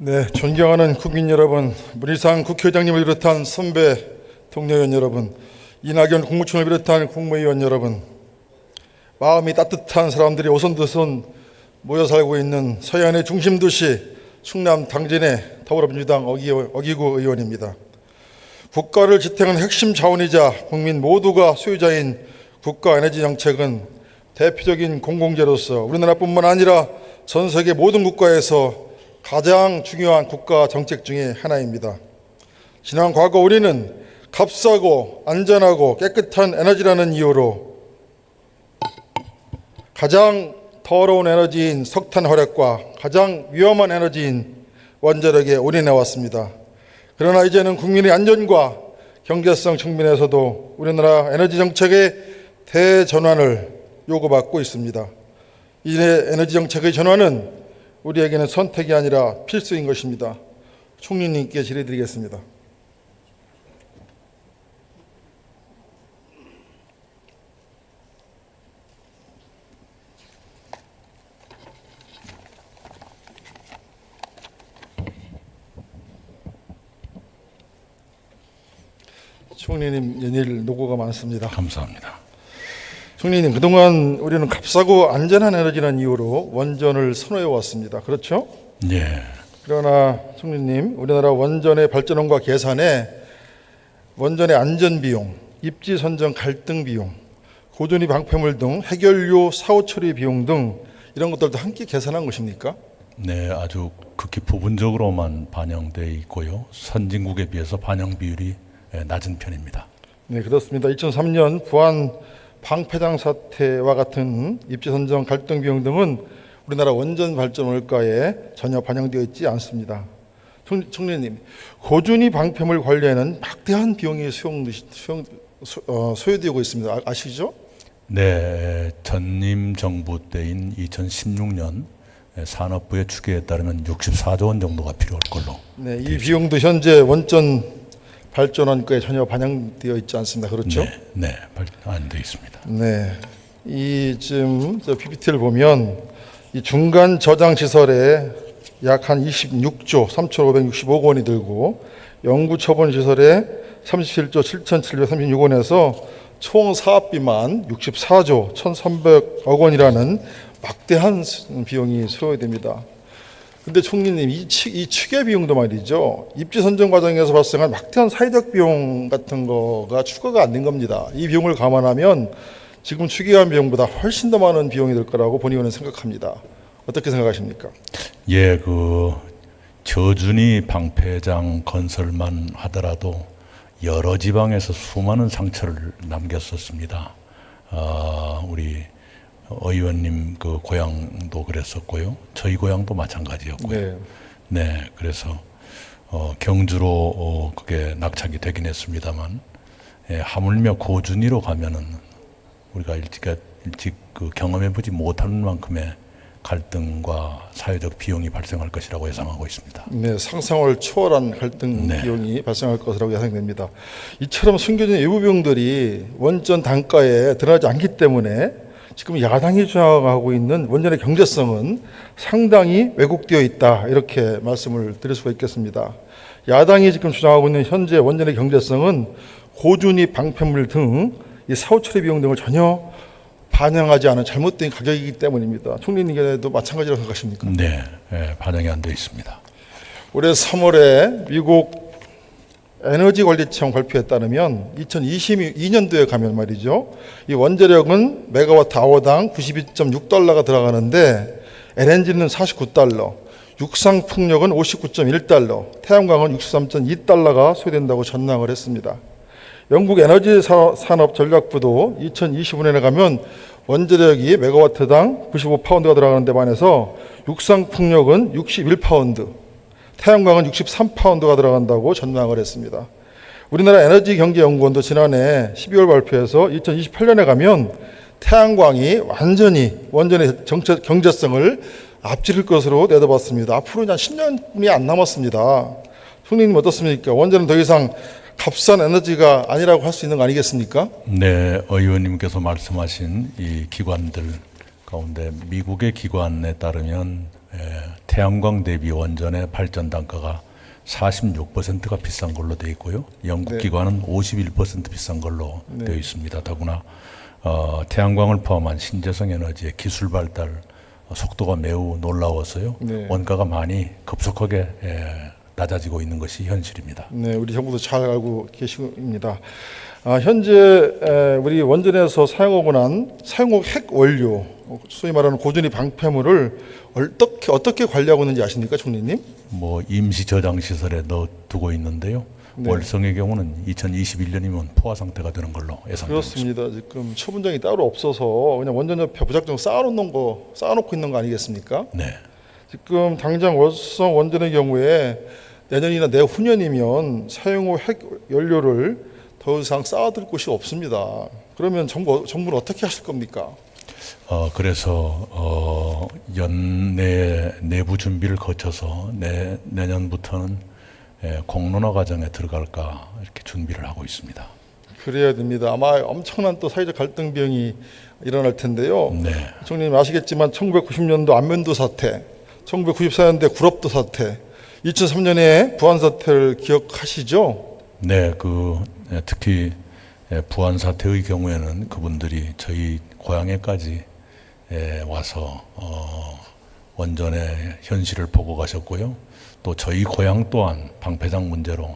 네, 존경하는 국민 여러분, 문희상 국회의장님을 비롯한 선배 동료의원 여러분, 이낙연 국무총리를 비롯한 국무위원 여러분, 마음이 따뜻한 사람들이 오손도손 모여 살고 있는 서해안의 중심도시 충남 당진의 더불어민주당 어기구 의원입니다. 국가를 지탱하는 핵심 자원이자 국민 모두가 소유자인 국가에너지 정책은 대표적인 공공재로서 우리나라뿐만 아니라 전 세계 모든 국가에서 가장 중요한 국가 정책 중에 하나입니다. 지난 과거 우리는 값싸고 안전하고 깨끗한 에너지라는 이유로 가장 더러운 에너지인 석탄 화력과 가장 위험한 에너지인 원자력에 올인해 왔습니다. 그러나 이제는 국민의 안전과 경제성 측면에서도 우리나라 에너지 정책의 대전환을 요구받고 있습니다. 이 에너지 정책의 전환은 우리에게는 선택이 아니라 필수인 것입니다. 총리님께 질의드리겠습니다. 총리님 연일 노고가 많습니다. 감사합니다. 총리님, 그동안 우리는 값싸고 안전한 에너지라는 이유로 원전을 선호해 왔습니다. 그렇죠? 예. 그러나 총리님, 우리나라 원전의 발전원과 계산에 원전의 안전 비용, 입지 선정 갈등 비용, 고전이 방패물 등 해결료 사후 처리 비용 등 이런 것들도 함께 계산한 것입니까? 네, 아주 극히 부분적으로만 반영돼 있고요. 선진국에 비해서 반영 비율이 낮은 편입니다. 네, 그렇습니다. 2003년 부안 방패장 사태와 같은 입지 선정 갈등 비용 등은 우리나라 원전 발전 원가에 전혀 반영되어 있지 않습니다. 총리님, 고준위 방패물 관리에는 막대한 비용이 소요되고 있습니다. 아시죠? 네, 전임 정부 때인 2016년 산업부의 추계에 따르면 64조 원 정도가 필요할 걸로. 네, 이 비용도 현재 원전 발전원가에 전혀 반영되어 있지 않습니다. 그렇죠? 네, 안 되어 있습니다. 네, 이 지금 PPT를 보면 이 중간 저장 시설에 약 한 26조 3,565억 원이 들고 영구 처분 시설에 37조 7,736원에서 총 사업비만 64조 1,300억 원이라는 막대한 비용이 소요됩니다. 근데 총리님, 이 추계 비용도 말이죠, 입지 선정 과정에서 발생한 막대한 사회적 비용 같은 거가 추가가 안 된 겁니다. 이 비용을 감안하면 지금 추계한 비용보다 훨씬 더 많은 비용이 들 거라고 본의원은 생각합니다. 어떻게 생각하십니까? 예, 그 저준위 방패장 건설만 하더라도 여러 지방에서 수많은 상처를 남겼었습니다. 우리 의원님 그 고향도 그랬었고요. 저희 고향도 마찬가지였고요. 네. 네, 그래서 경주로 그게 낙착이 되긴 했습니다만, 하물며 고준위로 가면은 우리가 일찍 그 경험해보지 못하는 만큼의 갈등과 사회적 비용이 발생할 것이라고 예상하고 있습니다. 네, 상상을 초월한 갈등 네. 비용이 발생할 것이라고 예상됩니다. 이처럼 숨겨진 외부 비용들이 원전 단가에 드러나지 않기 때문에 지금 야당이 주장하고 있는 원전의 경제성은 상당히 왜곡되어 있다, 이렇게 말씀을 드릴 수가 있겠습니다. 야당이 지금 주장하고 있는 현재 원전의 경제성은 고준위 방패물 등 이 사후 처리 비용 등을 전혀 반영하지 않은 잘못된 가격이기 때문입니다. 총리님께도 마찬가지라고 생각하십니까? 네, 반영이 안 되어 있습니다. 올해 3월에 미국 에너지관리청 발표에 따르면 2022년도에 가면 말이죠, 이 원자력은 메가와트 아워당 92.6달러가 들어가는데 LNG는 49달러, 육상풍력은 59.1달러, 태양광은 63.2달러가 소요된다고 전망을 했습니다. 영국 에너지 산업 전략부도 2025년에 가면 원자력이 메가와트당 95파운드가 들어가는 데 반해서 육상풍력은 61파운드, 태양광은 63파운드가 들어간다고 전망을 했습니다. 우리나라 에너지경제연구원도 지난해 12월 발표에서 2028년에 가면 태양광이 완전히 원전의 경제성을 앞지를 것으로 내다봤습니다. 앞으로 한 10년이 안 남았습니다. 총리님 어떻습니까? 원전은 더 이상 값싼 에너지가 아니라고 할 수 있는 거 아니겠습니까? 네, 의원님께서 말씀하신 이 기관들 가운데 미국의 기관에 따르면 태양광 대비 원전의 발전 단가가 46%가 비싼 걸로 되어 있고요. 영국 네. 기관은 51% 비싼 걸로 네. 되어 있습니다. 더구나 태양광을 포함한 신재생 에너지의 기술 발달 속도가 매우 놀라워서요. 네. 원가가 많이 급속하게 낮아지고 있는 것이 현실입니다. 네, 우리 정부도 잘 알고 계십니다. 현재 우리 원전에서 사용하고 난 사용국 핵 원료, 소위 말하는 고준위 방패물을 어떻게 관리하고 있는지 아십니까, 총리님? 뭐 임시 저장 시설에 넣어두고 있는데요. 네. 월성의 경우는 2021년이면 포화 상태가 되는 걸로 예상되고 있습니다. 그렇습니다. 지금 처분장이 따로 없어서 그냥 원전 옆에 무작정 쌓아놓고 있는 거 아니겠습니까? 네, 지금 당장 월성 원전의 경우에 내년이나 내후년이면 사용 후 핵 연료를 더 이상 쌓아둘 곳이 없습니다. 그러면 정부는 어떻게 하실 겁니까? 그래서 연내 내부 준비를 거쳐서 내년부터는 공론화 과정에 들어갈까 이렇게 준비를 하고 있습니다. 그래야 됩니다. 아마 엄청난 또 사회적 갈등 비용이 일어날 텐데요. 네, 총리님 아시겠지만 1990년도 안면도 사태, 1994년대 구럽도 사태, 2003년에 부안 사태를 기억하시죠? 네, 특히 부안 사태의 경우에는 그분들이 저희 고향에까지 와서 원전의 현실을 보고 가셨고요. 또 저희 고향 또한 방패장 문제로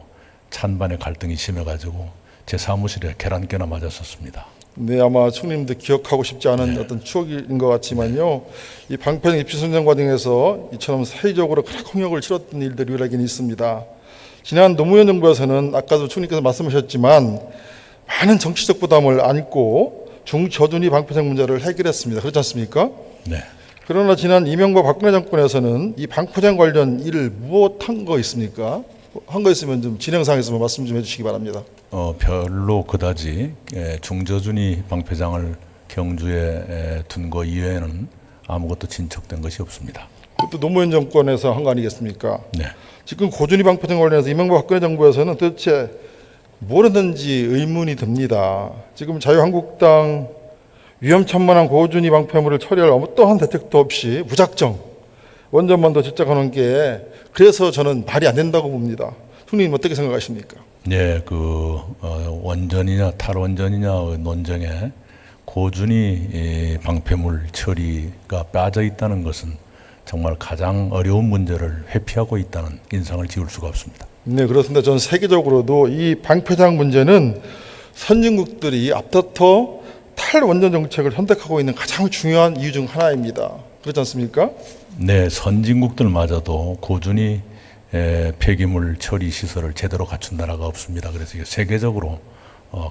찬반의 갈등이 심해가지고 제 사무실에 계란깨나 맞았었습니다. 네, 아마 총리님도 기억하고 싶지 않은 어떤 추억인 것 같지만요. 이 방패장 입시 선정 과정에서 이처럼 사회적으로 큰 공역을 치렀던 일들이 일하긴 있습니다. 지난 노무현 정부에서는 아까도 총리께서 말씀하셨지만 많은 정치적 부담을 안고 중저준위 방패장 문제를 해결했습니다. 그렇지 않습니까? 네. 그러나 지난 이명박 박근혜 정권에서는 이 방포장 관련 일을 무엇한 거 있습니까? 한 거 있으면 좀 진행상에서 말씀 좀 해주시기 바랍니다. 별로 그다지 중저준위 방패장을 경주에 둔 거 이외에는 아무것도 진척된 것이 없습니다. 그것도 노무현 정권에서 한 거 아니겠습니까? 네. 지금 고준위 방패장 관련해서 이명박 박근혜 정부에서는 도대체 뭘 했는지 의문이 듭니다. 지금 자유한국당 위험천만한 고준위 방패물을 처리할 어떠한 대책도 없이 무작정 원전만 더 집착하는 게 그래서 저는 말이 안 된다고 봅니다. 총리님 어떻게 생각하십니까? 네, 원전이냐 탈원전이냐 논쟁에 고준위 방패물 처리가 빠져 있다는 것은 정말 가장 어려운 문제를 회피하고 있다는 인상을 지울 수가 없습니다. 네, 그렇습니다. 전 세계적으로도 이 방패장 문제는 선진국들이 앞다퉈 탈원전 정책을 선택하고 있는 가장 중요한 이유 중 하나입니다. 그렇지 않습니까? 네, 선진국들마저도 고준위 폐기물 처리 시설을 제대로 갖춘 나라가 없습니다. 그래서 이게 세계적으로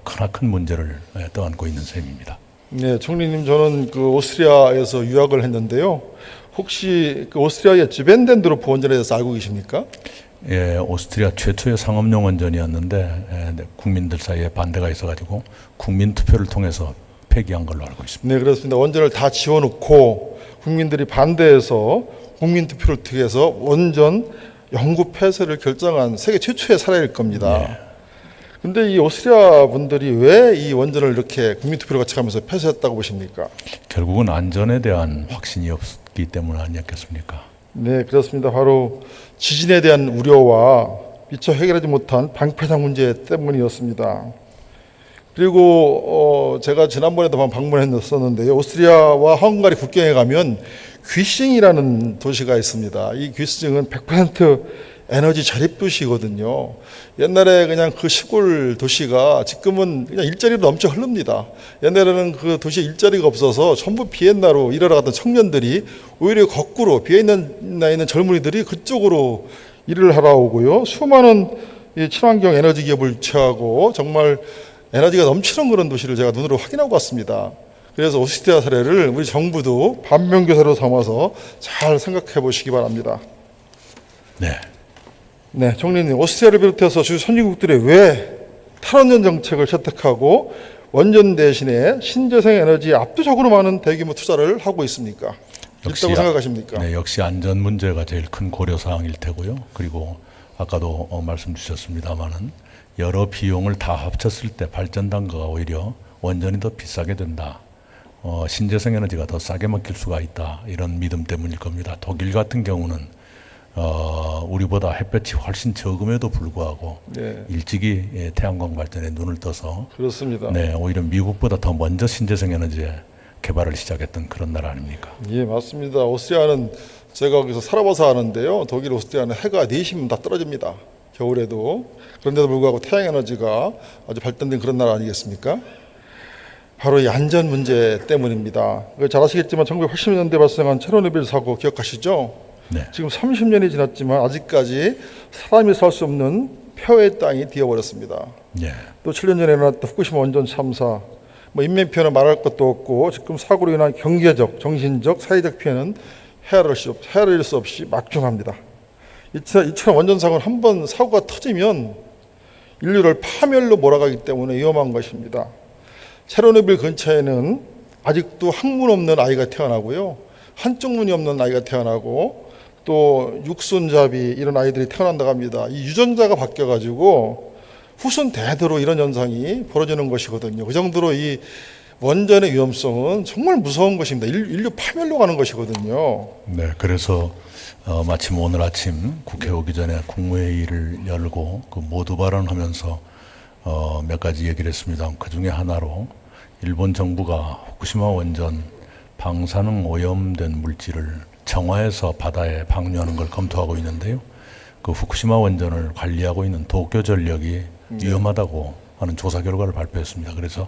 크나큰 문제를 떠안고 있는 셈입니다. 네, 총리님 저는 오스트리아에서 유학을 했는데요. 혹시 오스트리아의 즈벤덴드로프 원전에 대해서 알고 계십니까? 예, 오스트리아 최초의 상업용 원전이었는데 국민들 사이에 반대가 있어가지고 국민 투표를 통해서 폐기한 걸로 알고 있습니다. 네, 그렇습니다. 원전을 다 지어놓고 국민들이 반대해서 국민 투표를 통해서 원전 영구 폐쇄를 결정한 세계 최초의 사례일 겁니다. 그런데 이 오스트리아 분들이 왜 이 원전을 이렇게 국민 투표를 거쳐가면서 폐쇄했다고 보십니까? 결국은 안전에 대한 확신이 없기 때문 아니었겠습니까? 네, 그렇습니다. 바로 지진에 대한 우려와 미처 해결하지 못한 방패장 문제 때문이었습니다. 그리고 제가 지난번에도 방문했었는데요. 오스트리아와 헝가리 국경에 가면 귀싱이라는 도시가 있습니다. 이 귀싱은 100% 에너지 절입 도시거든요. 옛날에 그냥 그 시골 도시가 지금은 그냥 일자리로 넘쳐 흐릅니다. 옛날에는 그 도시에 일자리가 없어서 전부 비엔나로 일하러 갔던 청년들이 오히려 거꾸로 비엔나에 있는 젊은이들이 그쪽으로 일을 하러 오고요. 수많은 이 친환경 에너지 기업을 유치하고 정말 에너지가 넘치는 그런 도시를 제가 눈으로 확인하고 왔습니다. 그래서 오스트리아 사례를 우리 정부도 반면교사로 삼아서 잘 생각해 보시기 바랍니다. 네. 네, 총리님, 오스트리아를 비롯해서 주요 선진국들이 왜 탈원전 정책을 채택하고 원전 대신에 신재생 에너지에 압도적으로 많은 대규모 투자를 하고 있습니까? 있다고 생각하십니까? 네, 역시 안전 문제가 제일 큰 고려 사항일 테고요. 그리고 아까도 말씀 주셨습니다마는 여러 비용을 다 합쳤을 때 발전 단가가 오히려 원전이 더 비싸게 된다. 신재생 에너지가 더 싸게 먹힐 수가 있다. 이런 믿음 때문일 겁니다. 독일 같은 경우는 우리보다 햇볕이 훨씬 적음에도 불구하고 네. 일찍이 태양광 발전에 눈을 떠서 그렇습니다. 네, 오히려 미국보다 더 먼저 신재생 에너지 개발을 시작했던 그런 나라 아닙니까? 예, 맞습니다. 오스트리아는 제가 거기서 살아봐서 아는데요. 독일 오스트리아는 해가 4시면 다 떨어집니다. 겨울에도. 그런데도 불구하고 태양에너지가 아주 발전된 그런 나라 아니겠습니까? 바로 이 안전 문제 때문입니다. 잘 아시겠지만 1980년대 발생한 체르노빌 사고 기억하시죠? 네. 지금 30년이 지났지만 아직까지 사람이 살 수 없는 폐허의 땅이 되어버렸습니다. 네. 또 7년 전에 일어났던 후쿠시마 원전 참사, 인명 피해는 말할 것도 없고 지금 사고로 인한 경제적, 정신적, 사회적 피해는 헤아릴 수 없이 막중합니다. 이처럼 원전 사고는 한번 사고가 터지면 인류를 파멸로 몰아가기 때문에 위험한 것입니다. 체르노빌 근처에는 아직도 항문 없는 아이가 태어나고요, 한쪽 문이 없는 아이가 태어나고 또 육손잡이 이런 아이들이 태어난다고 합니다. 이 유전자가 바뀌어가지고 후손 대대로 이런 현상이 벌어지는 것이거든요. 그 정도로 이 원전의 위험성은 정말 무서운 것입니다. 인류 파멸로 가는 것이거든요. 네, 그래서 마침 오늘 아침 국회 오기 전에 국무회의를 열고 그 모두 발언하면서 몇 가지 얘기를 했습니다. 그 중에 하나로 일본 정부가 후쿠시마 원전 방사능 오염된 물질을 정화해서 바다에 방류하는 걸 검토하고 있는데요. 그 후쿠시마 원전을 관리하고 있는 도쿄전력이 위험하다고 하는 조사 결과를 발표했습니다. 그래서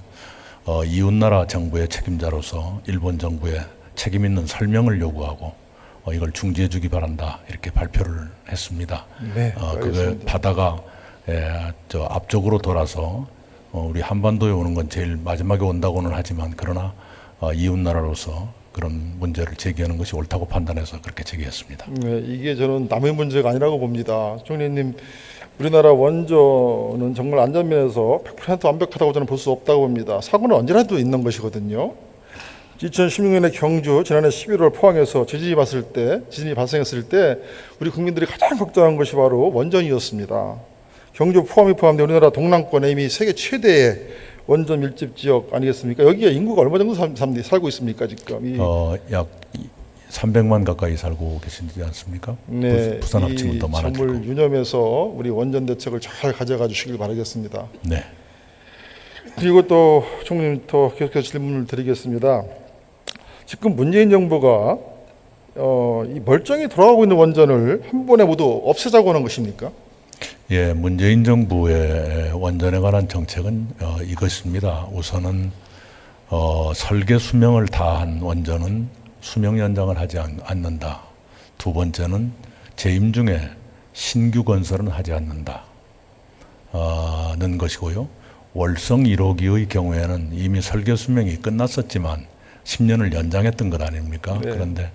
이웃나라 정부의 책임자로서 일본 정부에 책임 있는 설명을 요구하고 이걸 중지해 주기 바란다 이렇게 발표를 했습니다. 네, 그게 바다가 저 앞쪽으로 돌아서 우리 한반도에 오는 건 제일 마지막에 온다고는 하지만 그러나 이웃나라로서 그런 문제를 제기하는 것이 옳다고 판단해서 그렇게 제기했습니다. 네, 이게 저는 남의 문제가 아니라고 봅니다. 총리님, 우리나라 원전은 정말 안전면에서 100% 완벽하다고 저는 볼 수 없다고 봅니다. 사고는 언제라도 있는 것이거든요. 2016년에 경주, 지난해 11월 포항에서 지진이 발생했을 때 우리 국민들이 가장 걱정한 것이 바로 원전이었습니다. 경주, 포함이 포함된 우리나라 동남권에 이미 세계 최대의 원전 밀집 지역 아니겠습니까? 여기에 인구가 얼마 정도 살고 있습니까 지금? 약 300만 가까이 살고 계시지 않습니까? 네, 부산 합치면 더 많아질 점을 거고. 유념해서 우리 원전 대책을 잘 가져가 주시길 바라겠습니다. 네. 그리고 또 총리님 또 계속해서 질문을 드리겠습니다. 지금 문재인 정부가 이 멀쩡히 돌아가고 있는 원전을 한 번에 모두 없애자고 하는 것입니까? 예, 문재인 정부의 원전에 관한 정책은 이것입니다. 우선은 설계 수명을 다한 원전은 수명 연장을 하지 않는다. 두 번째는 재임 중에 신규 건설은 하지 않는다. 는 것이고요. 월성 1호기의 경우에는 이미 설계 수명이 끝났었지만 10년을 연장했던 것 아닙니까? 네. 그런데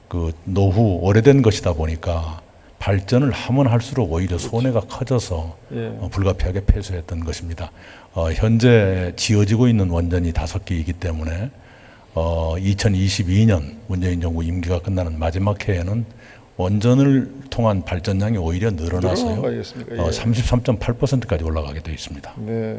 그 노후 오래된 것이다 보니까 발전을 하면 할수록 오히려 손해가 커져서 예. 불가피하게 폐쇄했던 것입니다. 현재 지어지고 있는 원전이 5개이기 때문에 2022년 문재인 정부 임기가 끝나는 마지막 해에는 원전을 통한 발전량이 오히려 늘어나서요. 33.8%까지 올라가게 되어 있습니다. 네.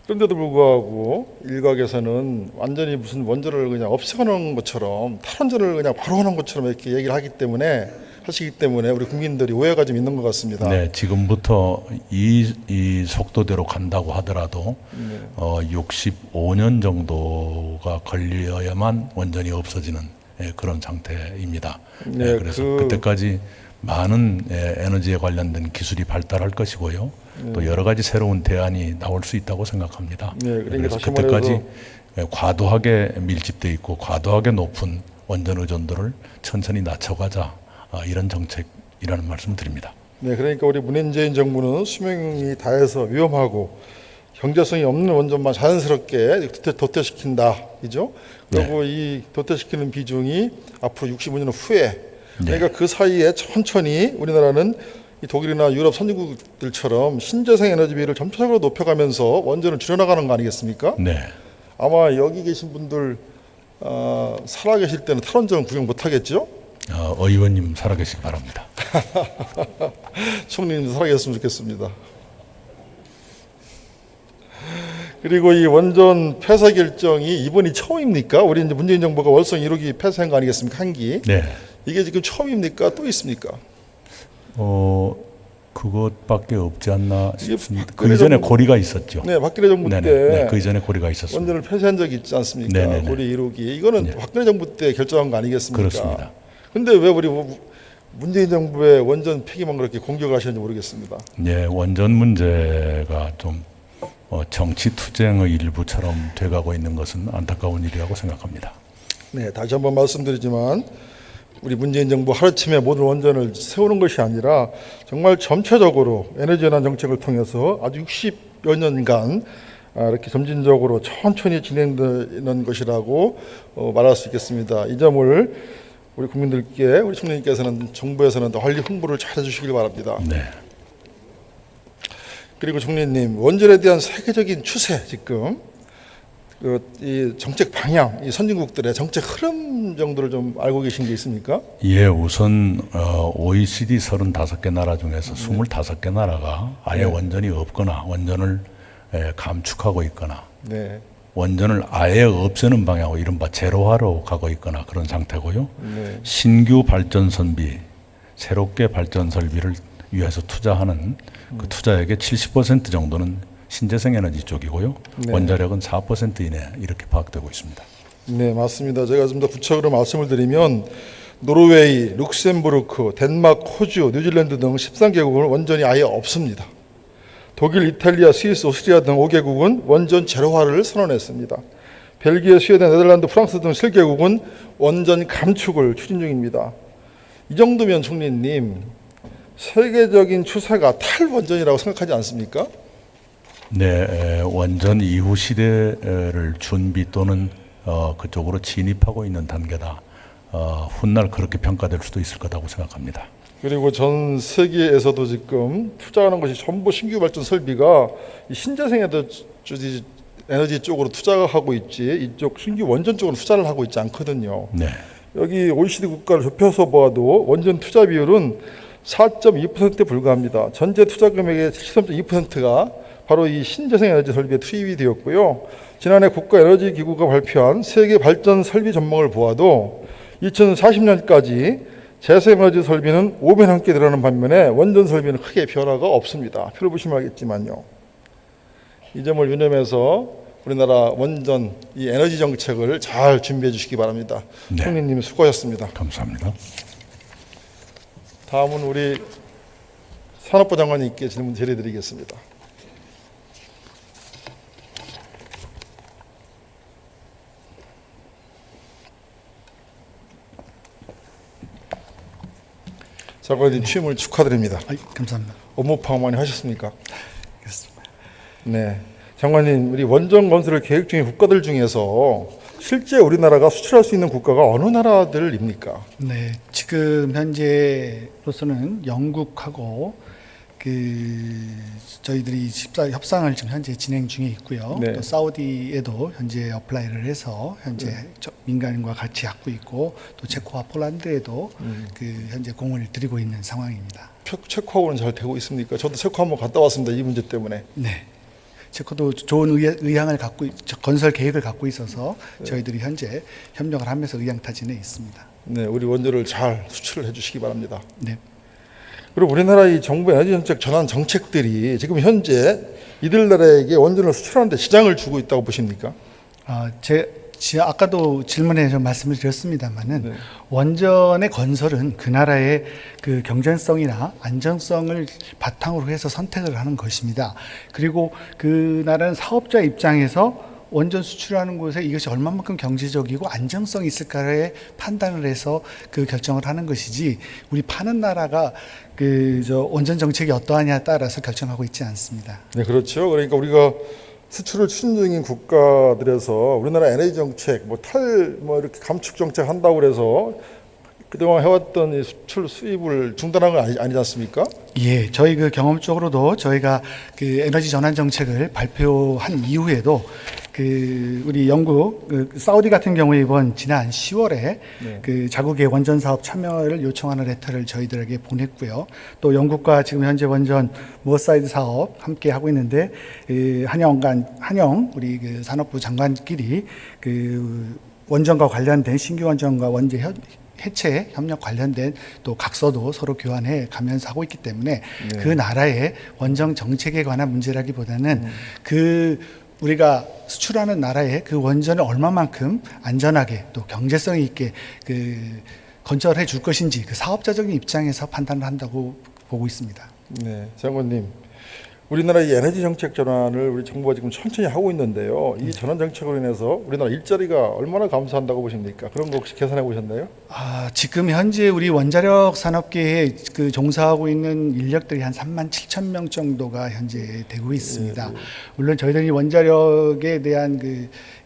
그런데도 불구하고 일각에서는 완전히 무슨 원전을 그냥 없애는 것처럼 탈원전을 그냥 바로 하는 것처럼 이렇게 얘기를 하시기 때문에 우리 국민들이 오해가 좀 있는 것 같습니다. 네, 지금부터 이 속도대로 간다고 하더라도 65년 정도가 걸려야만 원전이 없어지는 그런 상태입니다. 네, 그래서 그때까지 많은 에너지에 관련된 기술이 발달할 것이고요. 또 여러 가지 새로운 대안이 나올 수 있다고 생각합니다. 네, 그러니까 그래서 다시 그때까지 과도하게 밀집되어 있고 과도하게 높은 원전 의존도를 천천히 낮춰가자, 이런 정책이라는 말씀을 드립니다. 네, 그러니까 우리 문재인 정부는 수명이 다해서 위험하고 경제성이 없는 원전만 자연스럽게 도태시킨다, 이죠? 그리고 이 도태시키는 비중이 앞으로 65년 후에, 그러니까 그 사이에 천천히 우리나라는 이 독일이나 유럽 선진국들처럼 신재생 에너지비를 점차적으로 높여가면서 원전을 줄여나가는 거 아니겠습니까? 네. 아마 여기 계신 분들 살아계실 때는 탈원전 구경 못하겠죠? 의원님 살아계시기 바랍니다. 총리님도 살아계셨으면 좋겠습니다. 그리고 이 원전 폐쇄 결정이 이번이 처음입니까? 우리 이제 문재인 정부가 월성 1호기 폐쇄한 거 아니겠습니까? 한기. 네. 이게 지금 처음입니까? 또 있습니까? 그것밖에 없지 않나 이게 싶습니다. 그 이전에 정부- 고리가 있었죠. 네, 박근혜 정부 네네. 때 네, 그 이전에 고리가 있었습니다. 원전을 폐쇄한 적이 있지 않습니까? 네네네. 고리 이루기. 이거는 네. 박근혜 정부 때 결정한 거 아니겠습니까? 그렇습니다. 근데 왜 우리 문재인 정부의 원전 폐기만 그렇게 공격하시는지 모르겠습니다. 예, 원전 문제가 좀 정치 투쟁의 일부처럼 돼가고 있는 것은 안타까운 일이라고 생각합니다. 네, 다시 한번 말씀드리지만 우리 문재인 정부 하루아침에 모든 원전을 세우는 것이 아니라 정말 전체적으로 에너지 전환 정책을 통해서 아주 60여 년간 이렇게 점진적으로 천천히 진행되는 것이라고 말할 수 있겠습니다. 이 점을 우리 국민들께, 우리 총리님께서는 정부에서는 널리 홍보를 잘 해주시길 바랍니다. 네. 그리고 총리님, 원전에 대한 세계적인 추세, 지금 이 정책 방향, 이 선진국들의 정책 흐름 정도를 좀 알고 계신 게 있습니까? 예, 우선 OECD 35개 나라 중에서 25개 나라가 아예 원전이 없거나 원전을 감축하고 있거나 네, 원전을 아예 없애는 방향으로 이른바 제로화로 가고 있거나 그런 상태고요. 네, 신규 발전 선비, 새롭게 발전 설비를 위해서 투자하는 그 투자액의 70% 정도는 신재생 에너지 쪽이고요. 네. 원자력은 4% 이내 이렇게 파악되고 있습니다. 네, 맞습니다. 제가 좀 더 구체적으로 말씀을 드리면 노르웨이, 룩셈부르크, 덴마크, 호주, 뉴질랜드 등 13개국은 원전이 아예 없습니다. 독일, 이탈리아, 스위스, 오스트리아 등 5개국은 원전 제로화를 선언했습니다. 벨기에, 스웨덴, 네덜란드, 프랑스 등 7개국은 원전 감축을 추진 중입니다. 이 정도면 총리님, 세계적인 추세가 탈원전이라고 생각하지 않습니까? 네, 원전 이후 시대를 준비 또는 그쪽으로 진입하고 있는 단계다. 훗날 그렇게 평가될 수도 있을 거라고 생각합니다. 그리고 전 세계에서도 지금 투자하는 것이 전부 신규 발전 설비가 이 신재생 에너지 쪽으로 투자하고 있지 이쪽 신규 원전 쪽으로 투자를 하고 있지 않거든요. 네, 여기 OECD 국가를 좁혀서 보아도 원전 투자 비율은 4.2%에 불과합니다. 전체 투자 금액의 73.2%가 바로 이 신재생 에너지 설비에 투입이 되었고요. 지난해 국가에너지기구가 발표한 세계 발전 설비 전망을 보아도 2040년까지 재생에너지 설비는 5배 넘게 늘어나는 반면에 원전 설비는 크게 변화가 없습니다. 표를 보시면 알겠지만요. 이 점을 유념해서 우리나라 원전 이 에너지 정책을 잘 준비해 주시기 바랍니다. 네. 총리님 수고하셨습니다. 감사합니다. 다음은 우리 산업부 장관님께 질문 드리겠습니다. 장관님 취임을 축하드립니다. 감사합니다. 업무 파악 많이 하셨습니까? 그렇습니다. 네. 장관님, 우리 원전 건설을 계획 중인 국가들 중에서 실제 우리나라가 수출할 수 있는 국가가 어느 나라들입니까? 네, 지금 현재로서는 영국하고 저희들이 협상을 지금 현재 진행 중에 있고요. 네. 또 사우디에도 현재 어플라이를 해서 현재 민간인과 같이 하고 있고 또 체코와 폴란드에도 현재 공을 들이고 있는 상황입니다. 체코하고는 잘 되고 있습니까? 저도 체코 한번 갔다 왔습니다. 이 문제 때문에. 네. 체코도 좋은 의향을 건설 계획을 갖고 있어서 저희들이 현재 협력을 하면서 의향타진에 있습니다. 네, 우리 원전을 잘 수출을 해주시기 바랍니다. 네. 그리고 우리나라 이 정부 에너지 정책 전환 정책들이 지금 현재 이들 나라에게 원전을 수출하는데 지장을 주고 있다고 보십니까? 아까도 질문에 좀 말씀을 드렸습니다만은 네. 원전의 건설은 그 나라의 그 경쟁성이나 안정성을 바탕으로 해서 선택을 하는 것입니다. 그리고 그 나라는 사업자 입장에서 원전 수출하는 곳에 이것이 얼마만큼 경제적이고 안정성이 있을까에 판단을 해서 그 결정을 하는 것이지 우리 파는 나라가 원전 정책이 어떠하냐에 따라서 결정하고 있지 않습니다. 네, 그렇죠. 그러니까 우리가 수출을 추진 중인 국가들에서 우리나라 에너지 정책, 이렇게 감축 정책 한다고 그래서 그동안 해왔던 이 수출 수입을 중단한 건 아니지 않습니까? 예, 저희 경험적으로도 저희가 에너지 전환 정책을 발표한 이후에도 우리 영국 사우디 같은 경우에 지난 10월에 네. 자국의 원전 사업 참여를 요청하는 레터를 저희들에게 보냈고요. 또 영국과 지금 현재 원전 무어사이드 사업 함께 하고 있는데 한영 우리 산업부 장관끼리 원전과 관련된 신규 원전과 원전 해체 협력 관련된 또 각서도 서로 교환해 가면서 하고 있기 때문에 네. 그 나라의 원정 정책에 관한 문제라기보다는 그 우리가 수출하는 나라의 그 원전을 얼마만큼 안전하게 또 경제성 있게 그 건설해 줄 것인지 그 사업자적인 입장에서 판단을 한다고 보고 있습니다. 네, 장관님. 우리나라의 에너지 정책 전환을 우리 정부가 지금 천천히 하고 있는데요. 이 전환 정책으로 인해서 우리나라 일자리가 얼마나 감소한다고 보십니까? 그런 거 혹시 계산해 보셨나요? 지금 현재 우리 원자력 산업계에 그 종사하고 있는 인력들이 한 3만 7천 명 정도가 현재 되고 있습니다. 물론 저희들이 원자력에 대한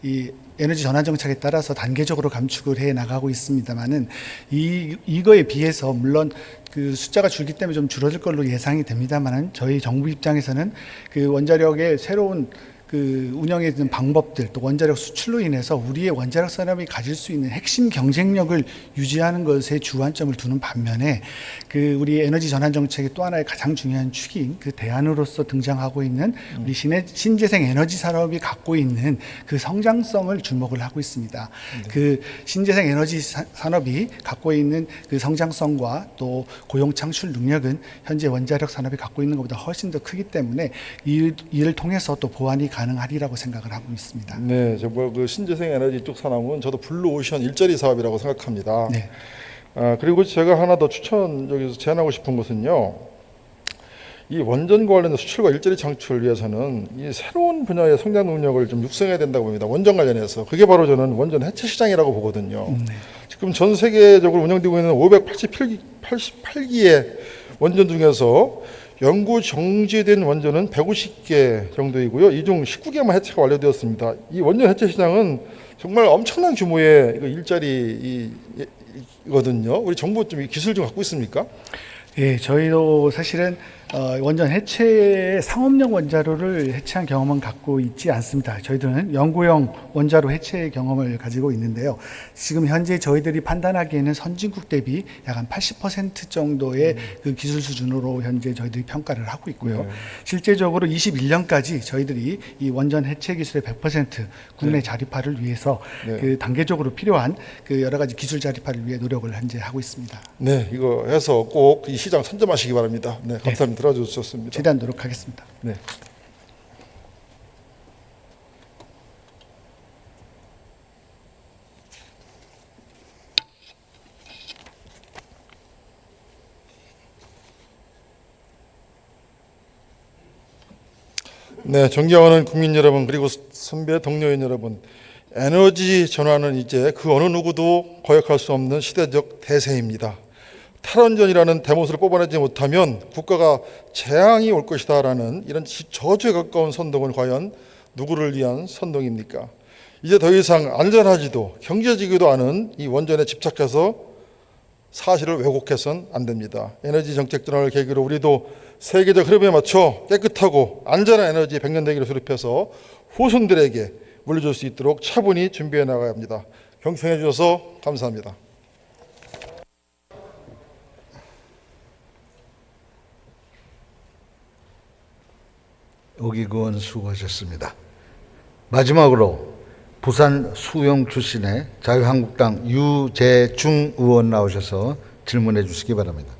이 에너지 전환 정책에 따라서 단계적으로 감축을 해 나가고 있습니다만은 이거에 비해서 물론 그 숫자가 줄기 때문에 좀 줄어들 걸로 예상이 됩니다만은 저희 정부 입장에서는 그 원자력의 새로운 그 운영에 있는 방법들 또 원자력 수출로 인해서 우리의 원자력 산업이 가질 수 있는 핵심 경쟁력을 유지하는 것에 주안점을 두는 반면에 그 우리 에너지 전환 정책의 또 하나의 가장 중요한 축인 그 대안으로서 등장하고 있는 우리 신재생 에너지 산업이 갖고 있는 그 성장성을 주목을 하고 있습니다. 그 신재생 에너지 산업이 갖고 있는 그 성장성과 또 고용 창출 능력은 현재 원자력 산업이 갖고 있는 것보다 훨씬 더 크기 때문에 이를 통해서 또 보완이 가능하리라고 생각을 하고 있습니다. 네, 정말 그 신재생 에너지 쪽 산업은 저도 블루오션 일자리 사업이라고 생각합니다. 네. 그리고 제가 하나 더 여기서 제안하고 싶은 것은요. 이 원전과 관련된 수출과 일자리 창출을 위해서는 이 새로운 분야의 성장 능력을 좀 육성해야 된다고 봅니다. 원전 관련해서. 그게 바로 저는 원전 해체 시장이라고 보거든요. 네. 지금 전 세계적으로 운영되고 있는 588기의 원전 중에서 연구 정지된 원전은 150개 정도이고요. 이 중 19개만 해체가 완료되었습니다. 이 원전 해체 시장은 정말 엄청난 규모의 일자리거든요. 우리 정부 좀 기술 좀 갖고 있습니까? 예, 저희도 사실은 원전 해체 상업용 원자로를 해체한 경험은 갖고 있지 않습니다. 저희들은 연구용 원자로 해체 경험을 가지고 있는데요. 지금 현재 저희들이 판단하기에는 선진국 대비 약 한 80% 정도의 그 기술 수준으로 현재 저희들이 평가를 하고 있고요. 네. 실제적으로 21년까지 저희들이 이 원전 해체 기술의 100% 국내 네. 자립화를 위해서 네. 그 단계적으로 필요한 그 여러 가지 기술 자립화를 위해 노력을 현재 하고 있습니다. 네, 이거 해서 꼭 이 시장 선점하시기 바랍니다. 네, 감사합니다. 들어주셨습니다. 최대한 노력하겠습니다. 네. 네, 존경하는 국민 여러분 그리고 선배 동료인 여러분, 에너지 전환은 이제 그 어느 누구도 거역할 수 없는 시대적 대세입니다. 탈원전이라는 대못을 뽑아내지 못하면 국가가 재앙이 올 것이다라는 이런 저주에 가까운 선동은 과연 누구를 위한 선동입니까? 이제 더 이상 안전하지도 경제지기도 않은 이 원전에 집착해서 사실을 왜곡해서는 안 됩니다. 에너지 정책 전환을 계기로 우리도 세계적 흐름에 맞춰 깨끗하고 안전한 에너지 백년대기를 수립해서 후손들에게 물려줄 수 있도록 차분히 준비해 나가야 합니다. 경청해 주셔서 감사합니다. 오기구 의원 수고하셨습니다. 마지막으로 부산 수영 출신의 자유한국당 유재중 의원 나오셔서 질문해 주시기 바랍니다.